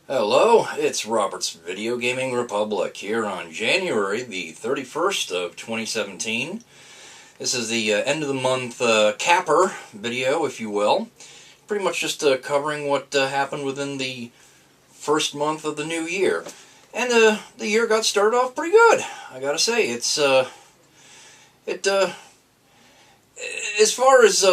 Hello, it's Robert's Video Gaming Republic here on January the 31st of 2017. This is the end of the month capper video, if you will. Pretty much just covering what happened within the first month of the new year. And the year got started off pretty good, I gotta say. It's, as far as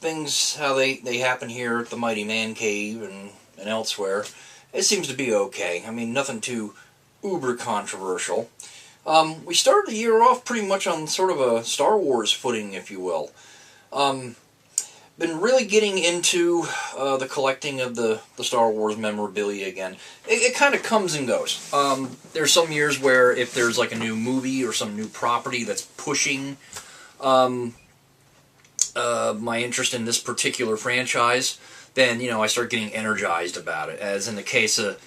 things, how they happen here at the Mighty Man Cave and elsewhere, it seems to be okay. I mean, nothing too uber controversial. We started the year off pretty much on sort of a Star Wars footing, if you will. Been really getting into the collecting of the Star Wars memorabilia again. It kind of comes and goes. There's some years where if there's like a new movie or some new property that's pushing my interest in this particular franchise, then, you know, I start getting energized about it. As in the case of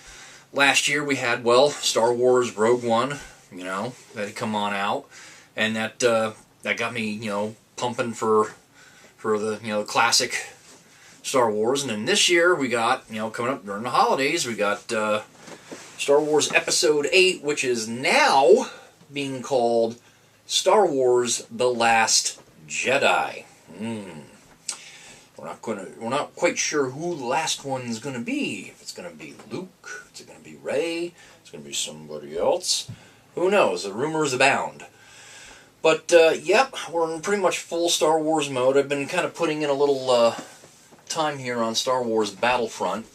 last year, we had, well, Star Wars Rogue One, you know, that had come on out, and that got me, you know, pumping for the, you know, classic Star Wars. And then this year we got, you know, coming up during the holidays, we got Star Wars Episode 8, which is now being called Star Wars The Last Jedi. We're not quite sure who the last one's going to be. If it's going to be Luke, is it going to be Rey, it's going to be somebody else. Who knows? The rumors abound. But, yep, we're in pretty much full Star Wars mode. I've been kind of putting in a little time here on Star Wars Battlefront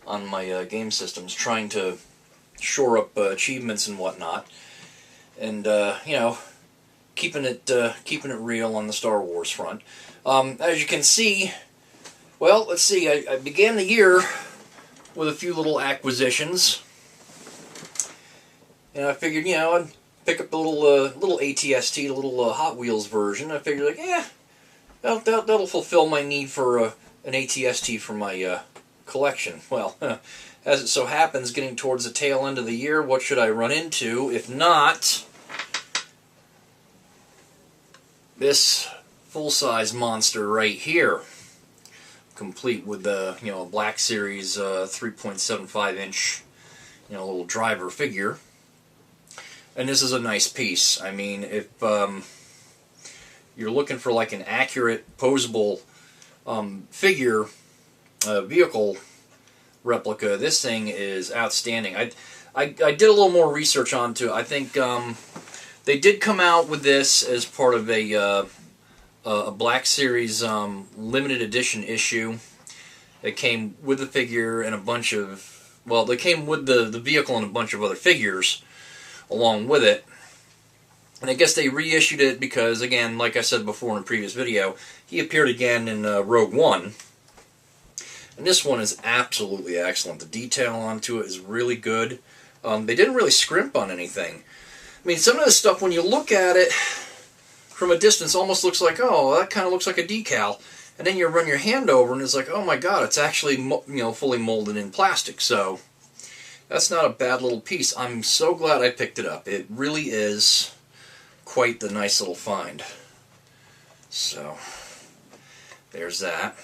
on my game systems, trying to shore up achievements and whatnot. And, you know, keeping it real on the Star Wars front. As you can see, well, let's see, I began the year with a few little acquisitions. And I figured, you know, I'd pick up a little ATST, a little Hot Wheels version. I figured, like, yeah, that'll fulfill my need for an ATST for my collection. Well, as it so happens, getting towards the tail end of the year, what should I run into if not this full-size monster right here, complete with the, you know, Black Series 3.75-inch, you know, little driver figure. And this is a nice piece. I mean, if you're looking for like an accurate, posable figure, vehicle replica, this thing is outstanding. I did a little more research onto it. I think they did come out with this as part of a Black Series limited edition issue. It came with the figure and a bunch of, well, they came with the vehicle and a bunch of other figures along with it. And I guess they reissued it because, again, like I said before in a previous video, he appeared again in Rogue One. And this one is absolutely excellent. The detail onto it is really good. They didn't really scrimp on anything. I mean, some of this stuff, when you look at it from a distance, almost looks like, oh, that kind of looks like a decal. And then you run your hand over and it's like, oh my god, it's actually, you know, fully molded in plastic. So that's not a bad little piece. I'm so glad I picked it up. It really is quite the nice little find. So there's that.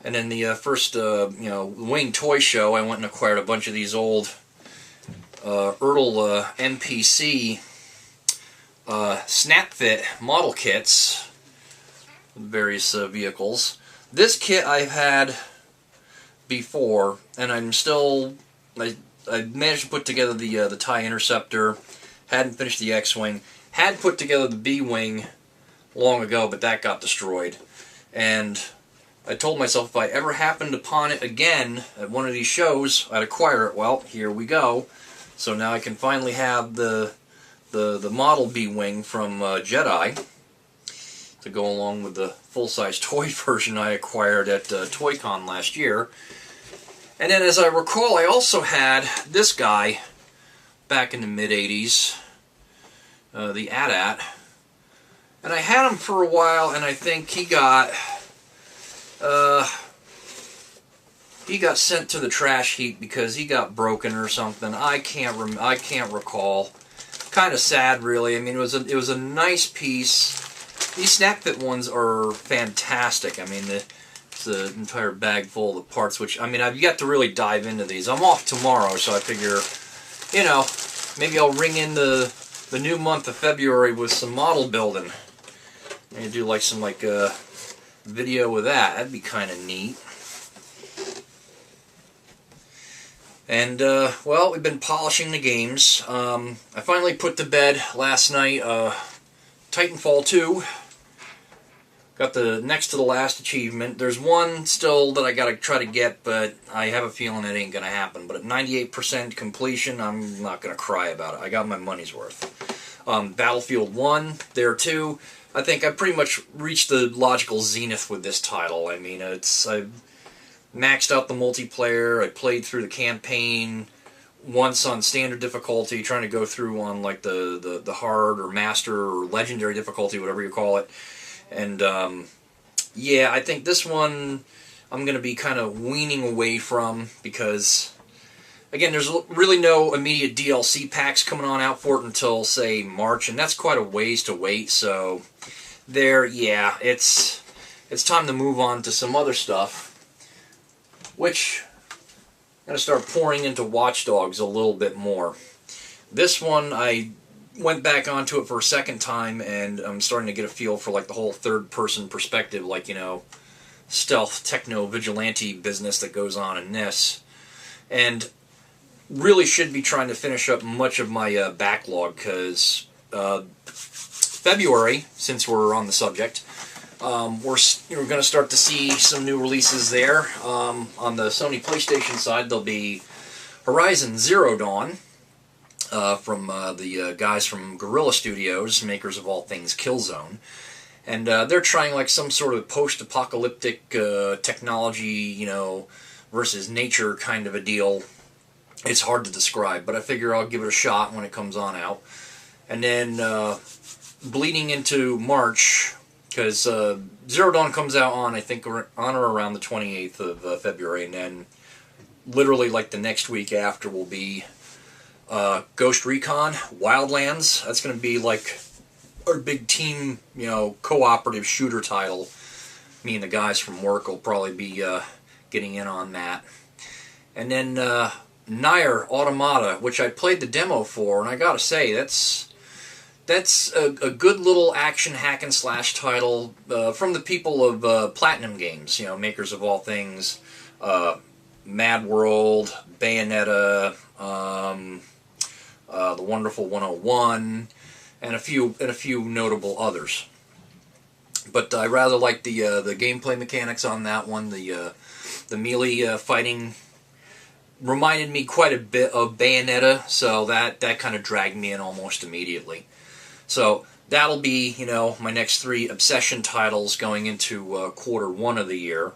And then the first, you know, Wing Toy Show, I went and acquired a bunch of these old Ertl NPC snap fit model kits with various vehicles. This kit I've had before, and I'm still, I managed to put together the TIE Interceptor, hadn't finished the X-Wing, had put together the B-Wing long ago, but that got destroyed. And I told myself if I ever happened upon it again at one of these shows, I'd acquire it. Well, here we go. So now I can finally have the model B-Wing from Jedi to go along with the full-size toy version I acquired at ToyCon last year. And then, as I recall, I also had this guy back in the mid-'80s, the AT-AT. And I had him for a while, and I think he got sent to the trash heap because he got broken or something. I can't recall. Kind of sad, really. I mean, it was a nice piece. These snap fit ones are fantastic. I mean, stuffed the entire bag full of the parts, which, I mean, I've yet to really dive into these. I'm off tomorrow, so I figure, you know, maybe I'll ring in the new month of February with some model building. Maybe do like some video with that. That'd be kind of neat. And, well, we've been polishing the games. I finally put to bed last night Titanfall 2. Got the next to the last achievement. There's one still that I gotta try to get, but I have a feeling it ain't gonna happen. But at 98% completion, I'm not gonna cry about it. I got my money's worth. Battlefield 1, there too. I think I pretty much reached the logical zenith with this title. I mean, I've maxed out the multiplayer. I played through the campaign once on standard difficulty, trying to go through on like the hard or master or legendary difficulty, whatever you call it. And yeah, I think this one I'm going to be kind of weaning away from because, again, there's really no immediate DLC packs coming on out for it until, say, March, and that's quite a ways to wait. So there, yeah, it's time to move on to some other stuff, which I'm going to start pouring into Watch Dogs a little bit more. This one, I went back onto it for a second time, and I'm starting to get a feel for like the whole third-person perspective, like, you know, stealth, techno-vigilante business that goes on in this. And really should be trying to finish up much of my backlog, because February, since we're on the subject, we're going to start to see some new releases there. On the Sony PlayStation side, there'll be Horizon Zero Dawn, from the guys from Guerrilla Studios, makers of all things Killzone. And they're trying like some sort of post-apocalyptic technology, you know, versus nature kind of a deal. It's hard to describe, but I figure I'll give it a shot when it comes on out. And then bleeding into March, because Zero Dawn comes out on, I think, on or around the 28th of February, and then literally like the next week after will be Ghost Recon Wildlands. That's going to be like our big team, you know, cooperative shooter title. Me and the guys from work will probably be getting in on that. And then Nier Automata, which I played the demo for, and I gotta say, that's a good little action hack and slash title from the people of Platinum Games, you know, makers of all things Mad World, Bayonetta, The Wonderful 101, and a few notable others. But I rather like the gameplay mechanics on that one. The melee fighting reminded me quite a bit of Bayonetta, so that kind of dragged me in almost immediately. So that'll be, you know, my next 3 Obsession titles going into Q1 of the year.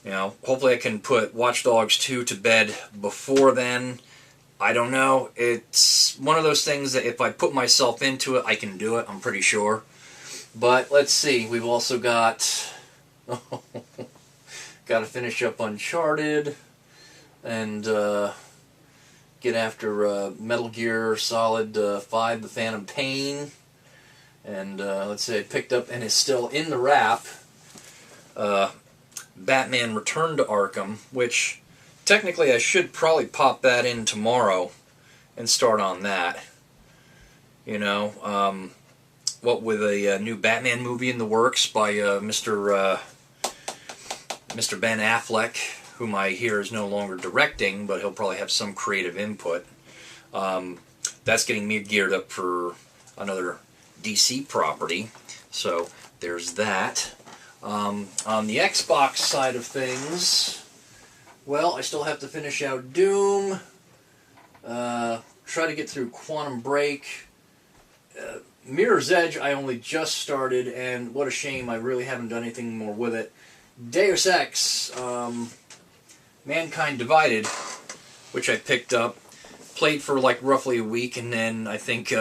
You know, hopefully I can put Watch Dogs 2 to bed before then. I don't know. It's one of those things that if I put myself into it, I can do it, I'm pretty sure. But let's see. We've also got got to finish up Uncharted and get after Metal Gear Solid 5, The Phantom Pain. And let's see, I picked up and is still in the wrap Batman Return to Arkham, which technically I should probably pop that in tomorrow and start on that. You know, what with a new Batman movie in the works by Mr. Ben Affleck, whom I hear is no longer directing, but he'll probably have some creative input. That's getting me geared up for another DC property, so there's that. On the Xbox side of things, well, I still have to finish out Doom, try to get through Quantum Break. Mirror's Edge I only just started, and what a shame I really haven't done anything more with it. Deus Ex, Mankind Divided, which I picked up, played for like roughly a week, and then I think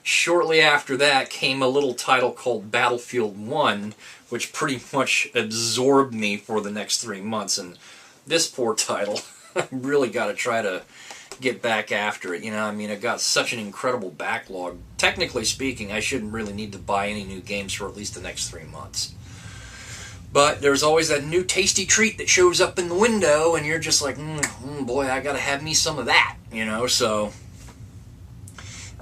shortly after that came a little title called Battlefield 1, which pretty much absorbed me for the next 3 months, and this poor title, I really got to try to get back after it. You know, I mean, I've got such an incredible backlog. Technically speaking, I shouldn't really need to buy any new games for at least the next 3 months. But there's always that new tasty treat that shows up in the window, and you're just like, boy, I gotta have me some of that, you know. So,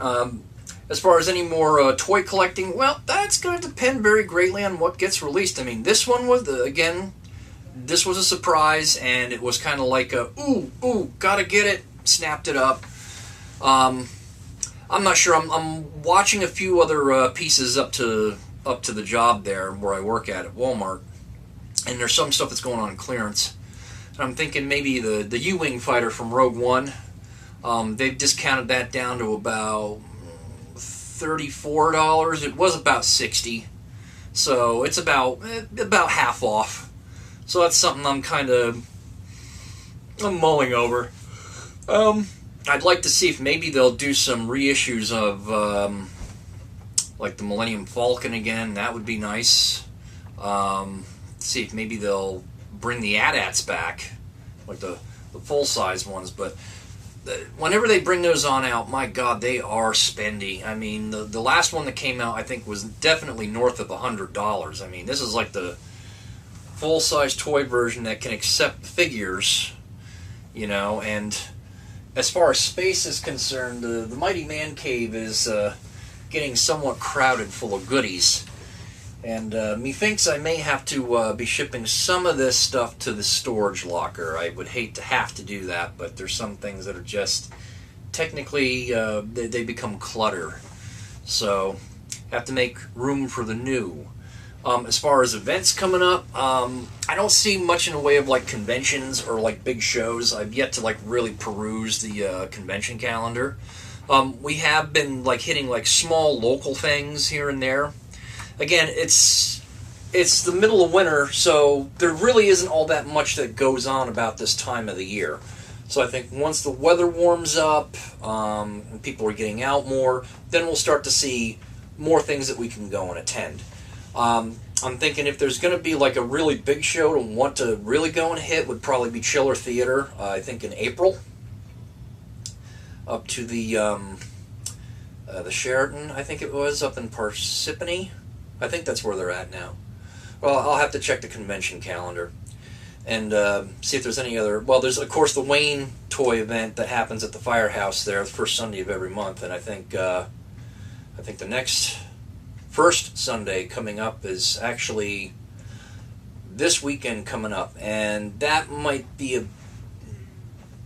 as far as any more toy collecting, well, that's going to depend very greatly on what gets released. I mean, this one was, again, this was a surprise, and it was kind of like a, ooh, gotta get it, snapped it up. I'm not sure. I'm watching a few other pieces up to the job there where I work at Walmart, and there's some stuff that's going on in clearance. And I'm thinking maybe the U-Wing fighter from Rogue One. They've discounted that down to about $34. It was about $60, so it's about half off. So that's something I'm mulling over. I'd like to see if maybe they'll do some reissues of like the Millennium Falcon again. That would be nice. See if maybe they'll bring the AT-ATs back, like the full-size ones. But whenever they bring those on out, my God, they are spendy. I mean, the last one that came out, I think, was definitely north of $100. I mean, this is like the full-size toy version that can accept figures, you know. And as far as space is concerned, the Mighty Man Cave is getting somewhat crowded full of goodies. And methinks I may have to be shipping some of this stuff to the storage locker. I would hate to have to do that, but there's some things that are just technically they become clutter. So have to make room for the new. As far as events coming up, I don't see much in the way of like conventions or like big shows. I've yet to like really peruse the convention calendar. We have been like hitting like small local things here and there. Again, it's the middle of winter, so there really isn't all that much that goes on about this time of the year. So I think once the weather warms up, and people are getting out more, then we'll start to see more things that we can go and attend. I'm thinking if there's going to be like a really big show to want to really go and hit, would probably be Chiller Theater, I think in April, up to the Sheraton, I think it was, up in Parsippany. I think that's where they're at now. Well, I'll have to check the convention calendar and see if there's any other. Well, there's of course the Wayne toy event that happens at the Firehouse there the first Sunday of every month, and I think the next first Sunday coming up is actually this weekend coming up, and that might be a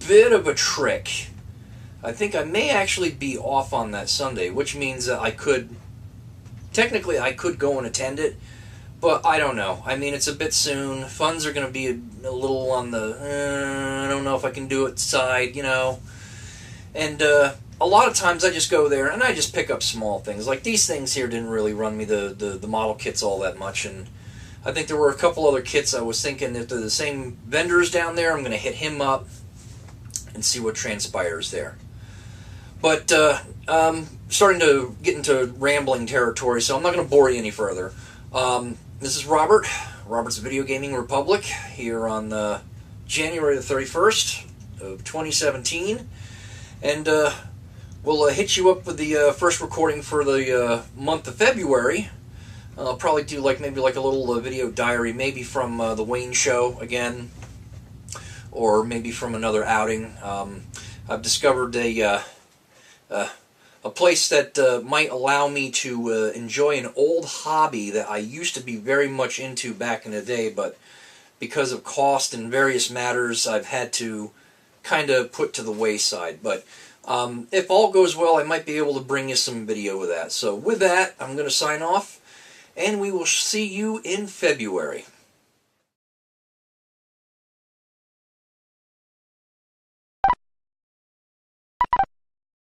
bit of a trick. I think I may actually be off on that Sunday, which means that I could go and attend it, but I don't know. I mean, it's a bit soon. Funds are going to be a little on the, I don't know if I can do it side, you know. And a lot of times I just go there and I just pick up small things. Like these things here didn't really run me the model kits all that much, and I think there were a couple other kits I was thinking if they're the same vendors down there, I'm going to hit him up and see what transpires there. But starting to get into rambling territory, so I'm not going to bore you any further. This is Robert's Video Gaming Republic, here on January the 31st of 2017. And we'll hit you up with the first recording for the month of February. I'll probably do maybe a little video diary, maybe from the Wayne show again, or maybe from another outing. I've discovered a place that might allow me to enjoy an old hobby that I used to be very much into back in the day, but because of cost and various matters, I've had to kind of put to the wayside. But if all goes well, I might be able to bring you some video of that. So with that, I'm going to sign off, and we will see you in February.